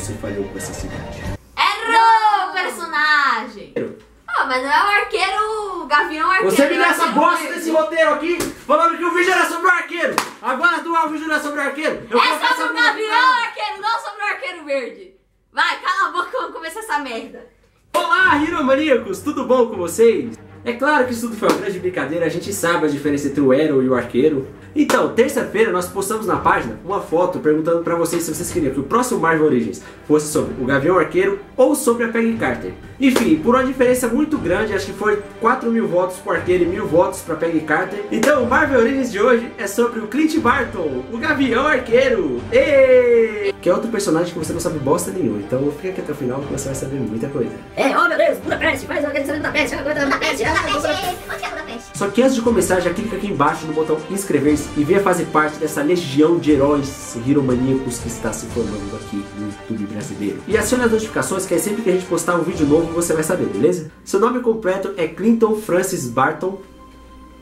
você falhou com essa cidade? Errou, personagem! Ah, mas não é o arqueiro, o Gavião Arqueiro. Você me deu essa bosta desse roteiro aqui, falando que o vídeo era sobre o arqueiro. Agora o vídeo não é sobre o arqueiro. É sobre o Gavião Arqueiro, não sobre o Arqueiro Verde. Vai, cala a boca, vamos começar essa merda. Olá, Hiromaníacos, tudo bom com vocês? É claro que isso tudo foi uma grande brincadeira, a gente sabe a diferença entre o Arrow e o arqueiro. Então, terça-feira nós postamos na página uma foto perguntando pra vocês se vocês queriam que o próximo Marvel Origins fosse sobre o Gavião Arqueiro ou sobre a Peggy Carter. Enfim, por uma diferença muito grande, acho que foi 4.000 votos pro arqueiro e 1.000 votos pra Peggy Carter. Então, o Marvel Origins de hoje é sobre o Clint Barton, o Gavião Arqueiro. Que é outro personagem que você não sabe bosta nenhuma, então fica aqui até o final que você vai saber muita coisa. Oh meu Deus, Budapeste, faz a organização da peste, Só que antes de começar, já clica aqui embaixo no botão inscrever-se e venha fazer parte dessa legião de heróis hiromaníacos que está se formando aqui no YouTube brasileiro. E acione as notificações que é sempre que a gente postar um vídeo novo você vai saber, beleza? Seu nome completo é Clinton Francis Barton.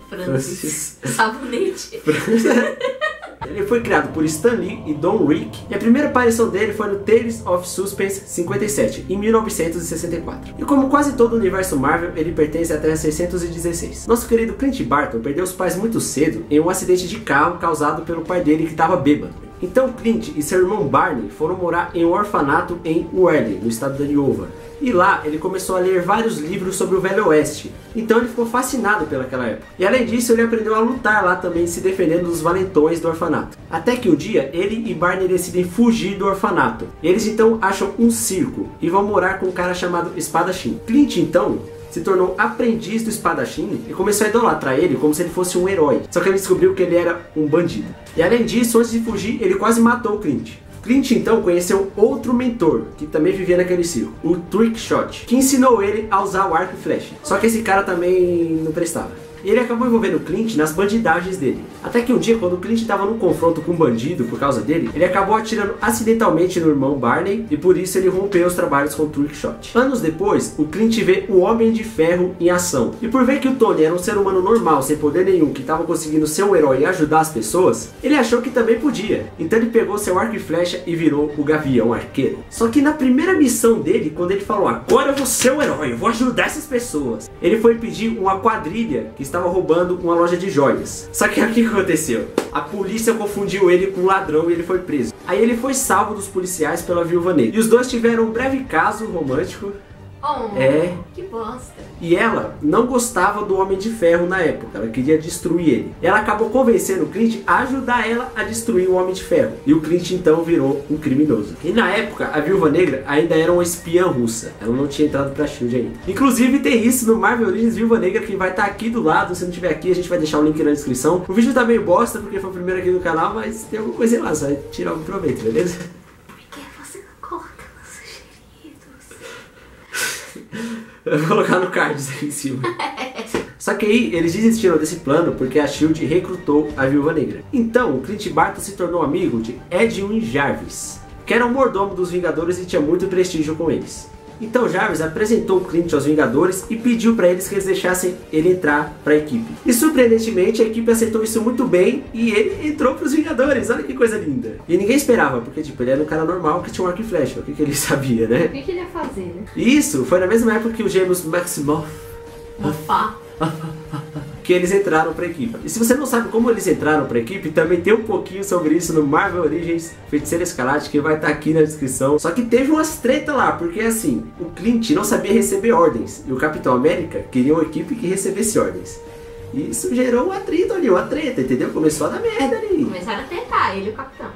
Francis. Sabonete. Ele foi criado por Stan Lee e Don Rick, e a primeira aparição dele foi no Tales of Suspense 57, em 1964. E como quase todo o universo Marvel, ele pertence à Terra 616. Nosso querido Clint Barton perdeu os pais muito cedo em um acidente de carro causado pelo pai dele que estava bêbado. Então Clint e seu irmão Barney foram morar em um orfanato em Wherley, no estado da Iowa. E lá ele começou a ler vários livros sobre o Velho Oeste, então ele ficou fascinado pelaquela época. E além disso ele aprendeu a lutar lá também, se defendendo dos valentões do orfanato. Até que um dia ele e Barney decidem fugir do orfanato. Eles então acham um circo e vão morar com um cara chamado Espadachim. Clint então se tornou aprendiz do espadachim e começou a idolatrar ele como se ele fosse um herói. Só que ele descobriu que ele era um bandido. E além disso, antes de fugir, ele quase matou o Clint. Clint então conheceu outro mentor, que também vivia naquele circo, o Trickshot, que ensinou ele a usar o arco e flecha. Só que esse cara também não prestava. E ele acabou envolvendo o Clint nas bandidagens dele. Até que um dia, quando o Clint estava num confronto com um bandido por causa dele, ele acabou atirando acidentalmente no irmão Barney e por isso ele rompeu os trabalhos com o Trickshot. Anos depois, o Clint vê o Homem de Ferro em ação. E por ver que o Tony era um ser humano normal, sem poder nenhum, que estava conseguindo ser um herói e ajudar as pessoas, ele achou que também podia. Então ele pegou seu arco e flecha e virou o Gavião Arqueiro. Só que na primeira missão dele, quando ele falou, agora eu vou ser um herói, eu vou ajudar essas pessoas, ele foi pedir uma quadrilha que estava roubando uma loja de joias. Só que o que aconteceu? A polícia confundiu ele com um ladrão e ele foi preso. Aí ele foi salvo dos policiais pela Viúva Negra. E os dois tiveram um breve caso romântico. Oh, que bosta. E ela não gostava do Homem de Ferro na época, ela queria destruir ele. Ela acabou convencendo o Clint a ajudar ela a destruir o Homem de Ferro. E o Clint então virou um criminoso. E na época, a Viúva Negra ainda era uma espiã russa. Ela não tinha entrado pra SHIELD ainda. Inclusive tem isso no Marvel Origins Viúva Negra, que vai estar aqui do lado. Se não tiver aqui, a gente vai deixar o link na descrição. O vídeo tá meio bosta, porque foi o primeiro aqui do canal, mas tem alguma coisa lá, você vai tirar algum proveito, beleza? Eu vou colocar no card aqui em cima. Só que aí eles desistiram desse plano porque a SHIELD recrutou a Viúva Negra. Então o Clint Barton se tornou amigo de Edwin Jarvis, que era um mordomo dos Vingadores e tinha muito prestígio com eles. Então Jarvis apresentou o Clint aos Vingadores e pediu para eles que eles deixassem ele entrar para a equipe. E surpreendentemente a equipe aceitou isso muito bem e ele entrou para os Vingadores. Olha que coisa linda. E ninguém esperava, porque tipo, ele era um cara normal que tinha um arco e flecha. O que ele sabia, né? O que ele ia fazer, né? Isso, foi na mesma época que os gêmeos Maximoff que eles entraram para a equipe. E se você não sabe como eles entraram para a equipe, também tem um pouquinho sobre isso no Marvel Origins Feiticeira Escarlate, que vai estar aqui na descrição. Só que teve umas treta lá, porque assim, o Clint não sabia receber ordens e o Capitão América queria uma equipe que recebesse ordens. E isso gerou um atrito ali, uma treta, entendeu? Começou a dar merda ali. Começaram a tentar, ele e o Capitão.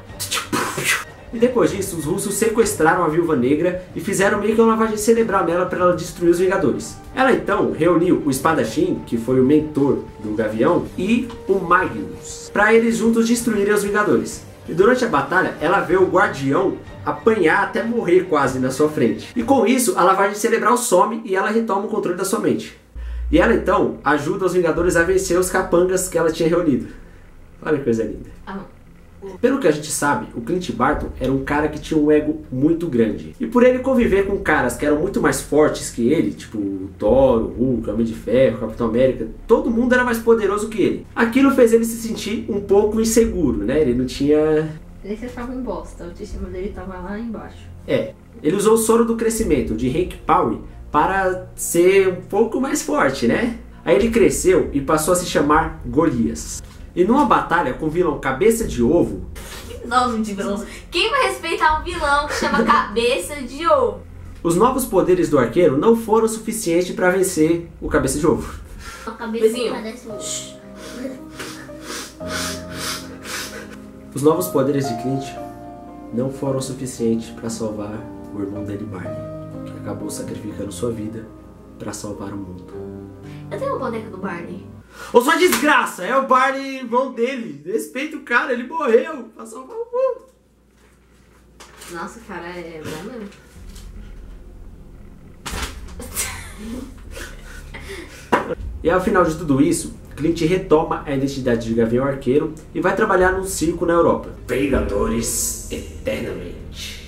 E depois disso, os russos sequestraram a Viúva Negra e fizeram meio que uma lavagem cerebral nela para ela destruir os Vingadores. Ela então reuniu o Espadachim, que foi o mentor do Gavião, e o Magnus, para eles juntos destruírem os Vingadores. E durante a batalha, ela vê o Guardião apanhar até morrer quase na sua frente. E com isso, a lavagem cerebral some e ela retoma o controle da sua mente. E ela então ajuda os Vingadores a vencer os capangas que ela tinha reunido. Olha que coisa linda. Pelo que a gente sabe, o Clint Barton era um cara que tinha um ego muito grande. E por ele conviver com caras que eram muito mais fortes que ele, tipo o Thor, o Hulk, o Homem de Ferro, o Capitão América, todo mundo era mais poderoso que ele. Aquilo fez ele se sentir um pouco inseguro, né? Ele não tinha Ele se achava em bosta, a autoestima dele tava lá embaixo. Ele usou o soro do crescimento de Hank Pym para ser um pouco mais forte, né? Aí ele cresceu e passou a se chamar Golias. E numa batalha com o vilão Cabeça de Ovo... Que nome de vilão? Quem vai respeitar um vilão que chama Cabeça de Ovo? Os novos poderes do arqueiro não foram suficientes para vencer o Cabeça de Ovo. A cabeça parece Os novos poderes de Clint não foram suficientes para salvar o irmão dele, Barney, que acabou sacrificando sua vida para salvar o mundo. Eu tenho uma boneca do Barney. Ô, sua desgraça! É o Barney, irmão dele. Respeita o cara, ele morreu pra salvar o mundo. Nossa, o cara é bom mesmo. E ao final de tudo isso, Clint retoma a identidade de Gavião Arqueiro e vai trabalhar num circo na Europa. Vingadores eternamente.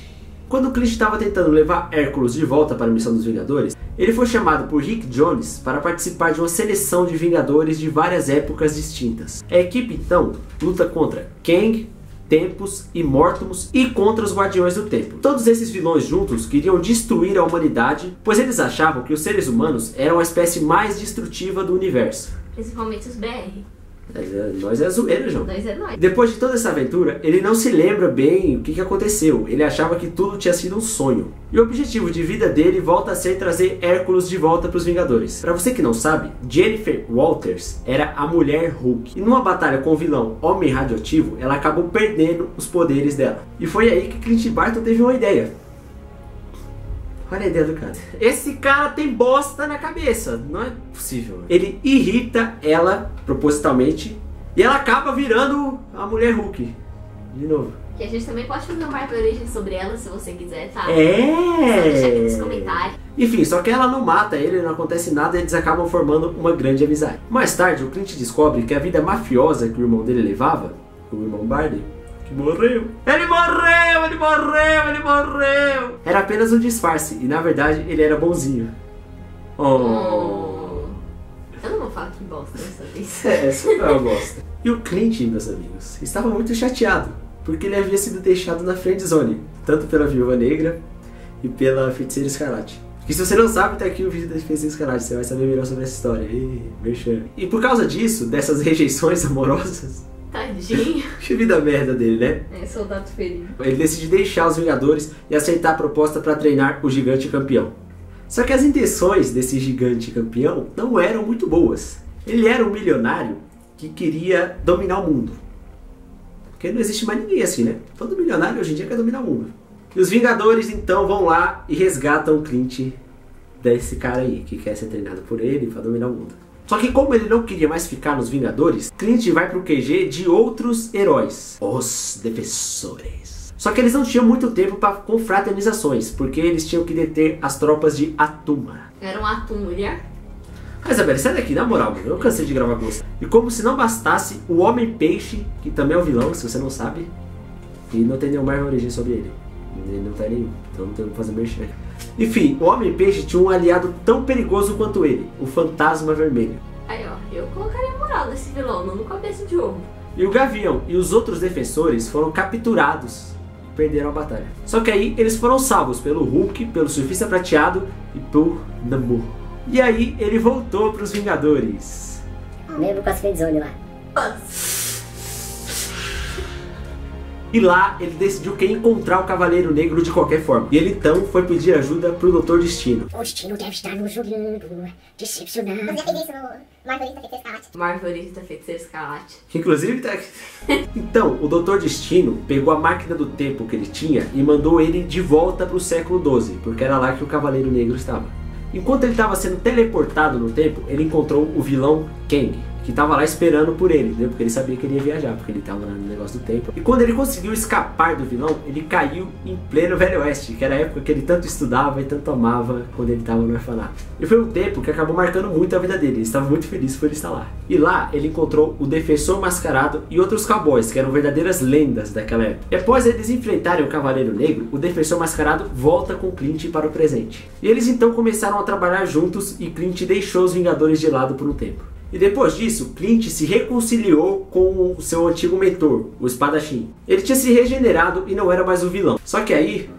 Quando Clint estava tentando levar Hércules de volta para a missão dos Vingadores, ele foi chamado por Rick Jones para participar de uma seleção de Vingadores de várias épocas distintas. A equipe então luta contra Kang, Tempus e Mortimus e contra os Guardiões do Tempo. Todos esses vilões juntos queriam destruir a humanidade, pois eles achavam que os seres humanos eram a espécie mais destrutiva do universo. Principalmente os BR. Nós é zoeira, João. Nós é nós. Depois de toda essa aventura, ele não se lembra bem o que aconteceu. Ele achava que tudo tinha sido um sonho. E o objetivo de vida dele volta a ser trazer Hércules de volta para os Vingadores. Para você que não sabe, Jennifer Walters era a mulher Hulk. E numa batalha com o vilão Homem Radioativo, ela acabou perdendo os poderes dela. E foi aí que Clint Barton teve uma ideia. Olha a ideia do cara. Esse cara tem bosta na cabeça. Não é possível. Ele irrita ela propositalmente e ela acaba virando a mulher Hulk. De novo. Que a gente também pode fazer um Marvel Origin sobre ela, se você quiser, tá? Só É. deixa aqui nos comentários. Enfim, só que ela não mata ele, não acontece nada e eles acabam formando uma grande amizade. Mais tarde, o Clint descobre que a vida mafiosa que o irmão dele levava, o irmão Barney, que morreu. Ele morreu, ele morreu, ele morreu. Era apenas um disfarce e na verdade ele era bonzinho. Oh. Eu não vou falar que bosta dessa vez. Isso é uma bosta. E o Clint, meus amigos, estava muito chateado, porque ele havia sido deixado na friendzone, tanto pela Viúva Negra e pela Feiticeira Escarlate. E se você não sabe, tá aqui o vídeo da Feiticeira Escarlate, você vai saber melhor sobre essa história. E por causa disso, dessas rejeições amorosas, Tadinho. que vida merda dele, né? É, soldado ferido. Ele decide deixar os Vingadores e aceitar a proposta para treinar o Gigante Campeão. Só que as intenções desse Gigante Campeão não eram muito boas. Ele era um milionário que queria dominar o mundo. Porque não existe mais ninguém assim, né? Todo milionário hoje em dia quer dominar o mundo. E os Vingadores então vão lá e resgatam o Clint desse cara aí, que quer ser treinado por ele para dominar o mundo. Só que como ele não queria mais ficar nos Vingadores, Clint vai pro QG de outros heróis, os Defensores. Só que eles não tinham muito tempo para confraternizações, porque eles tinham que deter as tropas de Atuma. Era um atum mulher? Mas, Isabela, sai daqui, na moral, mano, eu cansei de gravar com você. E como se não bastasse, o Homem-Peixe, que também é o vilão, se você não sabe, e não tem nenhuma origem sobre ele. Ele não tá nenhum, então não tem como fazer merchan. Enfim, o Homem-Peixe tinha um aliado tão perigoso quanto ele, o Fantasma Vermelho. Aí, ó, eu colocaria a moral desse vilão, não no Cabeça de Ovo. E o Gavião e os outros defensores foram capturados e perderam a batalha. Só que aí eles foram salvos pelo Hulk, pelo Surfista Prateado e por Namor. E aí ele voltou para os Vingadores. mesmo com as friendzone lá. E lá ele decidiu que ia encontrar o Cavaleiro Negro de qualquer forma. E ele então foi pedir ajuda pro Dr. Destino. O Destino deve estar nos olhando, decepcionado. Você fez isso no Marvelista Feiticeira Escarlate. Marvelista Feiticeira Escarlate. Que inclusive tá aqui. Então, o Dr. Destino pegou a máquina do tempo que ele tinha e mandou ele de volta pro século XII, porque era lá que o Cavaleiro Negro estava. Enquanto ele estava sendo teleportado no tempo, ele encontrou o vilão Kang, que estava lá esperando por ele, entendeu? Porque ele sabia que ele ia viajar, porque ele estava no negócio do tempo. E quando ele conseguiu escapar do vilão, ele caiu em pleno Velho Oeste, que era a época que ele tanto estudava e tanto amava quando ele estava no orfanato. E foi um tempo que acabou marcando muito a vida dele, ele estava muito feliz por ele estar lá. E lá ele encontrou o Defensor Mascarado e outros cowboys, que eram verdadeiras lendas daquela época. E após eles enfrentarem o Cavaleiro Negro, o Defensor Mascarado volta com Clint para o presente. E eles então começaram a trabalhar juntos e Clint deixou os Vingadores de lado por um tempo. E depois disso, Clint se reconciliou com o seu antigo mentor, o espadachim. Ele tinha se regenerado e não era mais o vilão. Só que aí...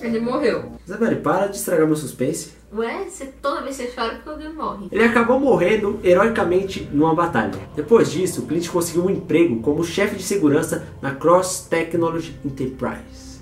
Ele morreu. Isabelle, para de estragar meu suspense. Ué, toda vez que você chora porque alguém morre. Ele acabou morrendo heroicamente numa batalha. Depois disso, Clint conseguiu um emprego como chefe de segurança na Cross Technology Enterprise.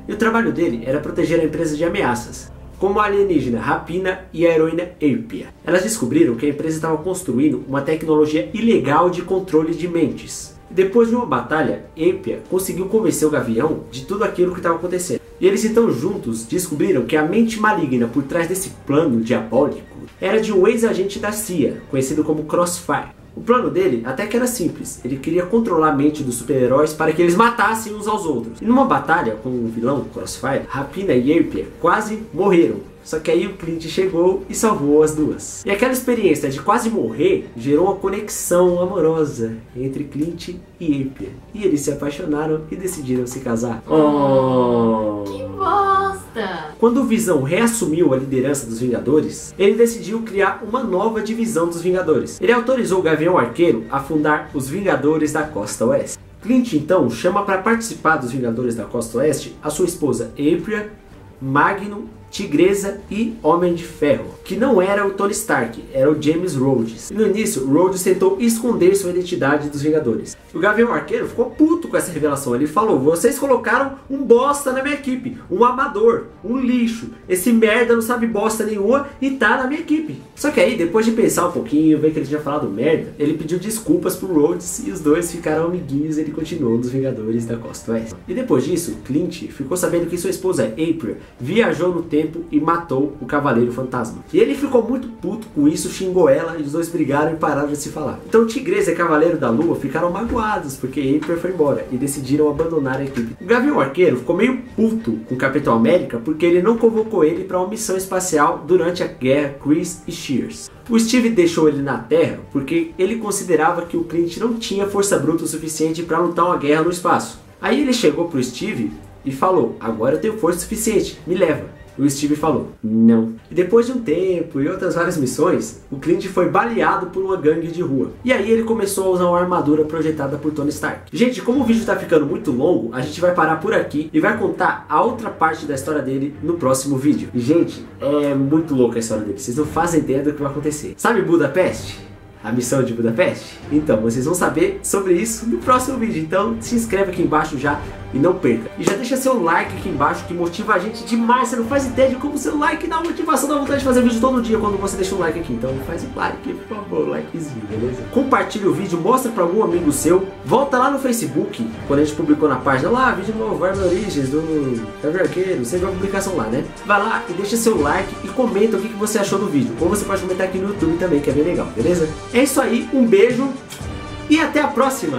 E o trabalho dele era proteger a empresa de ameaças, como a alienígena Rapina e a heroína Apia. Elas descobriram que a empresa estava construindo uma tecnologia ilegal de controle de mentes. Depois de uma batalha, Apia conseguiu convencer o Gavião de tudo aquilo que estava acontecendo. E eles então juntos descobriram que a mente maligna por trás desse plano diabólico era de um ex-agente da CIA, conhecido como Crossfire. O plano dele até que era simples, ele queria controlar a mente dos super-heróis para que eles matassem uns aos outros. E numa batalha com o vilão Crossfire, Rapina e Apia quase morreram. Só que aí o Clint chegou e salvou as duas. E aquela experiência de quase morrer gerou uma conexão amorosa entre Clint e Apia. E eles se apaixonaram e decidiram se casar. Oh! Que bosta! Quando o Visão reassumiu a liderança dos Vingadores, ele decidiu criar uma nova divisão dos Vingadores. Ele autorizou o Gavião Arqueiro a fundar os Vingadores da Costa Oeste. Clint então chama para participar dos Vingadores da Costa Oeste a sua esposa Apia, Magnum, Tigresa e Homem de Ferro, que não era o Tony Stark, era o James Rhodes. E no início, Rhodes tentou esconder sua identidade dos Vingadores. O Gavião Arqueiro ficou puto com essa revelação. Ele falou: vocês colocaram um bosta na minha equipe, um amador, um lixo. Esse merda não sabe bosta nenhuma e tá na minha equipe. Só que aí, depois de pensar um pouquinho, ver que ele tinha falado merda, ele pediu desculpas pro Rhodes e os dois ficaram amiguinhos e ele continuou nos Vingadores da Costa Oeste. E depois disso, Clint ficou sabendo que sua esposa Apia viajou no tempo e matou o Cavaleiro Fantasma. E ele ficou muito puto com isso, xingou ela e os dois brigaram e pararam de se falar. Então Tigresa e Cavaleiro da Lua ficaram magoados porque Apia foi embora e decidiram abandonar a equipe. O Gavião Arqueiro ficou meio puto com o Capitão América porque ele não convocou ele para uma missão espacial durante a guerra Chris e Shears. O Steve deixou ele na Terra porque ele considerava que o Clint não tinha força bruta o suficiente para lutar uma guerra no espaço. Aí ele chegou pro Steve e falou: agora eu tenho força suficiente, me leva. O Steve falou: não. E depois de um tempo e outras várias missões, o Clint foi baleado por uma gangue de rua. E aí ele começou a usar uma armadura projetada por Tony Stark. Gente, como o vídeo tá ficando muito longo, a gente vai parar por aqui e vai contar a outra parte da história dele no próximo vídeo. E gente, é muito louca a história dele. Vocês não fazem ideia do que vai acontecer. Sabe Budapeste? A missão de Budapeste? Então, vocês vão saber sobre isso no próximo vídeo. Então, se inscreve aqui embaixo já e não perca. E já deixa seu like aqui embaixo que motiva a gente demais. Você não faz ideia de como seu like dá motivação, dá vontade de fazer vídeo todo dia quando você deixa um like aqui. Então faz o like, por favor, likezinho, beleza? Compartilha o vídeo, mostra pra algum amigo seu. Volta lá no Facebook, quando a gente publicou na página lá, vídeo novo, Arma Origins, do Gavião Arqueiro, sempre uma publicação lá, né? Vai lá e deixa seu like e comenta o que você achou do vídeo. Ou você pode comentar aqui no YouTube também, que é bem legal, beleza? É isso aí, um beijo e até a próxima!